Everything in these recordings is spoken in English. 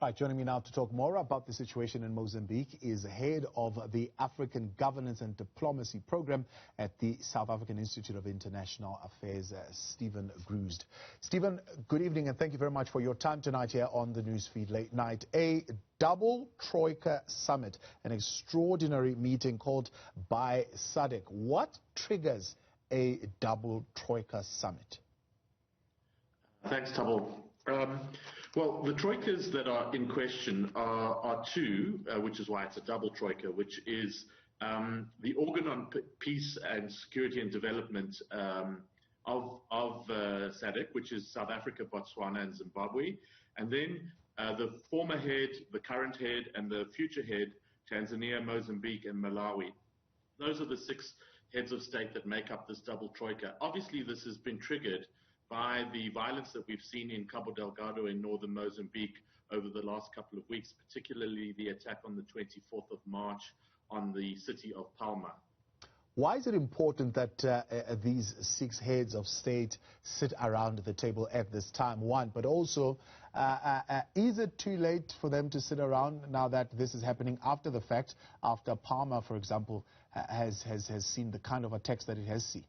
Right, joining me now to talk more about the situation in Mozambique is head of the African Governance and Diplomacy Program at the South African Institute of International Affairs, Stephen Grusd. Stephen, good evening and thank you very much for your time tonight here on the Newsfeed Late Night. A double Troika summit, an extraordinary meeting called by SADC. What triggers a double Troika summit? Thanks, Tabo. Well, the troikas that are in question are two, which is why it's a double troika, which is the Organ on Peace and Security and Development of SADC, which is South Africa, Botswana, and Zimbabwe, and then the former head, the current head, and the future head, Tanzania, Mozambique, and Malawi. Those are the 6 heads of state that make up this double troika. Obviously, this has been triggered by the violence that we've seen in Cabo Delgado in northern Mozambique over the last couple of weeks, particularly the attack on the 24th of March on the city of Palma. Why is it important that these 6 heads of state sit around the table at this time, one, but also is it too late for them to sit around now that this is happening after the fact, after Palma, for example, has seen the kind of attacks that it has seen?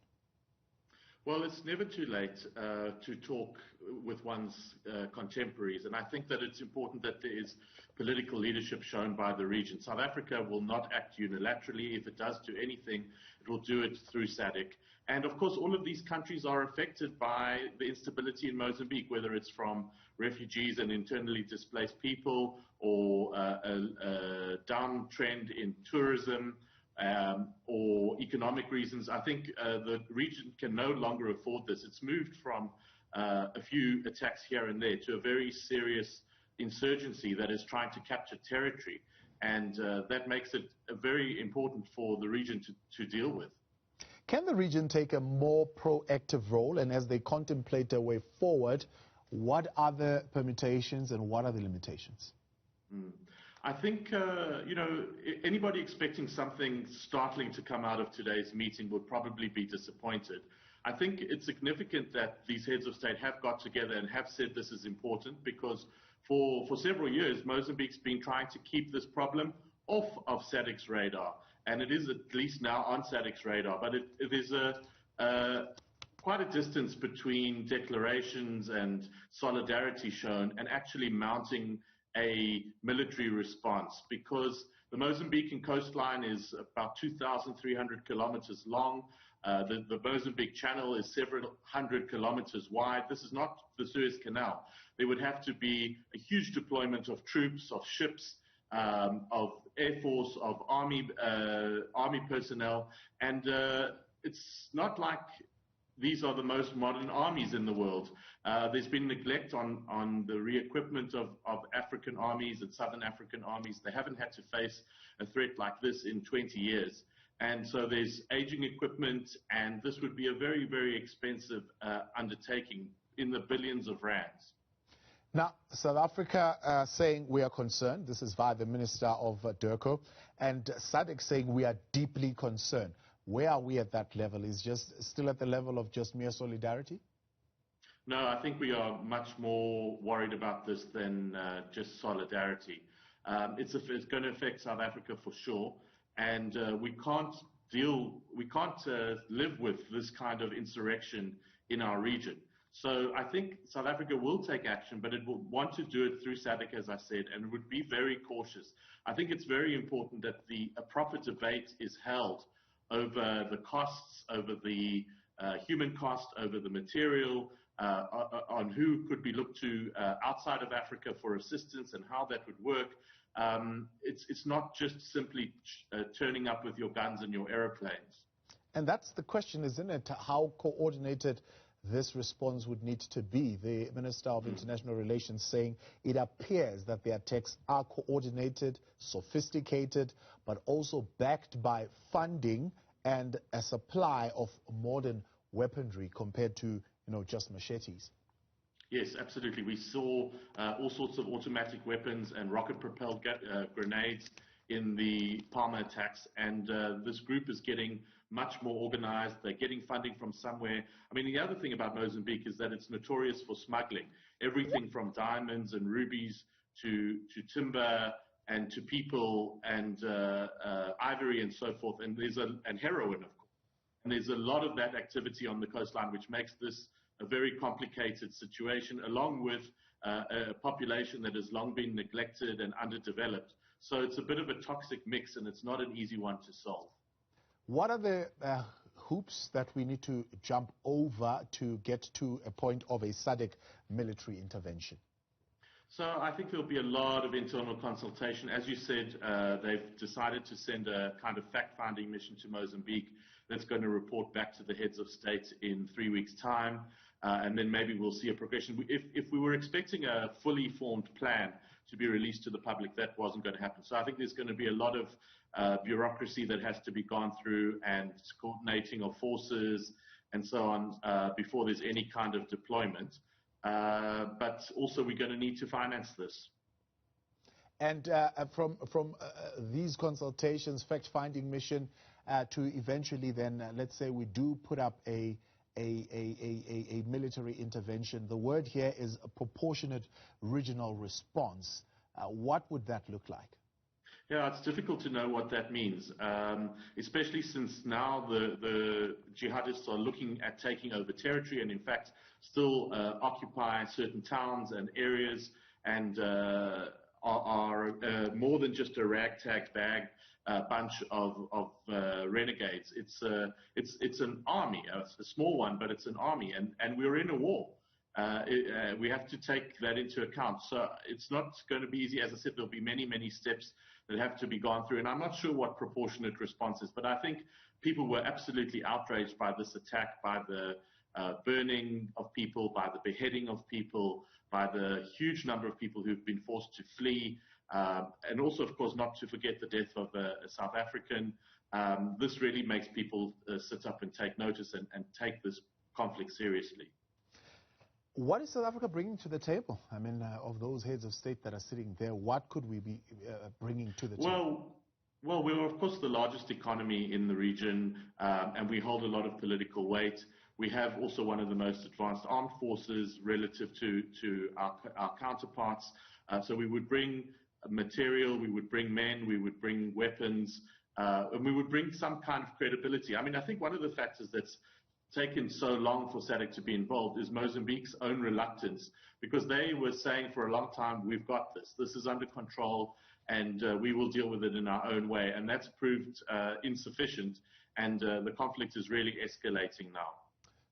Well, it's never too late to talk with one's contemporaries, and I think that it's important that there is political leadership shown by the region. South Africa will not act unilaterally. If it does do anything, it will do it through SADC. And of course, all of these countries are affected by the instability in Mozambique, whether it's from refugees and internally displaced people or a downtrend in tourism, or economic reasons. I think the region can no longer afford this. It's moved from a few attacks here and there to a very serious insurgency that is trying to capture territory, and that makes it very important for the region to deal with. Can the region take a more proactive role, and as they contemplate a way forward, what are the permutations and what are the limitations? I think, anybody expecting something startling to come out of today's meeting would probably be disappointed. I think it's significant that these heads of state have got together and have said this is important, because for several years, Mozambique's been trying to keep this problem off of SADC's radar, and it is at least now on SADC's radar. But there's quite a distance between declarations and solidarity shown and actually mounting a military response, because the Mozambican coastline is about 2,300 kilometers long. The Mozambique Channel is several hundred kilometers wide. This is not the Suez Canal. There would have to be a huge deployment of troops, of ships, of Air Force, of Army personnel, and it's not like these are the most modern armies in the world. There's been neglect on the re-equipment of African armies and Southern African armies. They haven't had to face a threat like this in 20 years. And so there's aging equipment, and this would be a very, very expensive undertaking in the billions of rands. Now, South Africa saying we are concerned. This is via the Minister of DIRCO, and SADC saying we are deeply concerned. Where are we at that level? Is just still at the level of just mere solidarity? No, I think we are much more worried about this than just solidarity. It's going to affect South Africa for sure, and we can't live with this kind of insurrection in our region. So I think South Africa will take action, but it will want to do it through SADC, as I said, and would be very cautious. I think it's very important that a proper debate is held over the costs, over the human cost, over the material, on who could be looked to outside of Africa for assistance and how that would work. It's not just simply turning up with your guns and your aeroplanes. And that's the question, isn't it? How coordinated this response would need to be. The Minister of International Relations saying it appears that the attacks are coordinated, sophisticated, but also backed by funding and a supply of modern weaponry compared to, just machetes. Yes, absolutely. We saw all sorts of automatic weapons and rocket-propelled grenades in the Palma attacks, and this group is getting much more organized. They're getting funding from somewhere. I mean, the other thing about Mozambique is that it's notorious for smuggling everything from diamonds and rubies to timber and to people and ivory and so forth, and heroin, of course. And there's a lot of that activity on the coastline, which makes this a very complicated situation, along with a population that has long been neglected and underdeveloped. So it's a bit of a toxic mix, and it's not an easy one to solve. What are the hoops that we need to jump over to get to a point of a SADC military intervention? So I think there'll be a lot of internal consultation. As you said, they've decided to send a kind of fact-finding mission to Mozambique that's going to report back to the heads of state in 3 weeks' time, and then maybe we'll see a progression. If we were expecting a fully formed plan to be released to the public, that wasn't going to happen. So I think there's going to be a lot of bureaucracy that has to be gone through, and coordinating of forces and so on before there's any kind of deployment. But also we're going to need to finance this. And from these consultations, fact-finding mission, to eventually then, let's say we do put up a military intervention. The word here is a proportionate regional response. What would that look like? Yeah, it's difficult to know what that means, especially since now the jihadists are looking at taking over territory and, in fact, still occupy certain towns and areas, and are more than just a ragtag bunch of renegades. It's an army. It's a small one, but it's an army, and we're in a war. We have to take that into account. So it's not going to be easy. As I said, there'll be many, many steps that have to be gone through, and I'm not sure what proportionate response is, but I think people were absolutely outraged by this attack, by the burning of people, by the beheading of people, by the huge number of people who've been forced to flee, and also, of course, not to forget the death of a South African. This really makes people sit up and take notice and take this conflict seriously. What is South Africa bringing to the table? I mean, of those heads of state that are sitting there, what could we be bringing to the table? Well, we're, of course, the largest economy in the region, and we hold a lot of political weight. We have also one of the most advanced armed forces relative to our counterparts. So we would bring material, we would bring men, we would bring weapons, and we would bring some kind of credibility. I mean, I think one of the factors that's taken so long for SADC to be involved is Mozambique's own reluctance, because they were saying for a long time, we've got this. This is under control, and we will deal with it in our own way. And that's proved insufficient, and the conflict is really escalating now.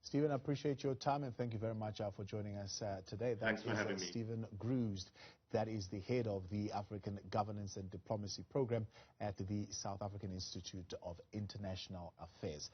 Stephen, I appreciate your time, and thank you very much for joining us today. Thanks for having me. Stephen Grusd, that is the head of the African Governance and Diplomacy Program at the South African Institute of International Affairs.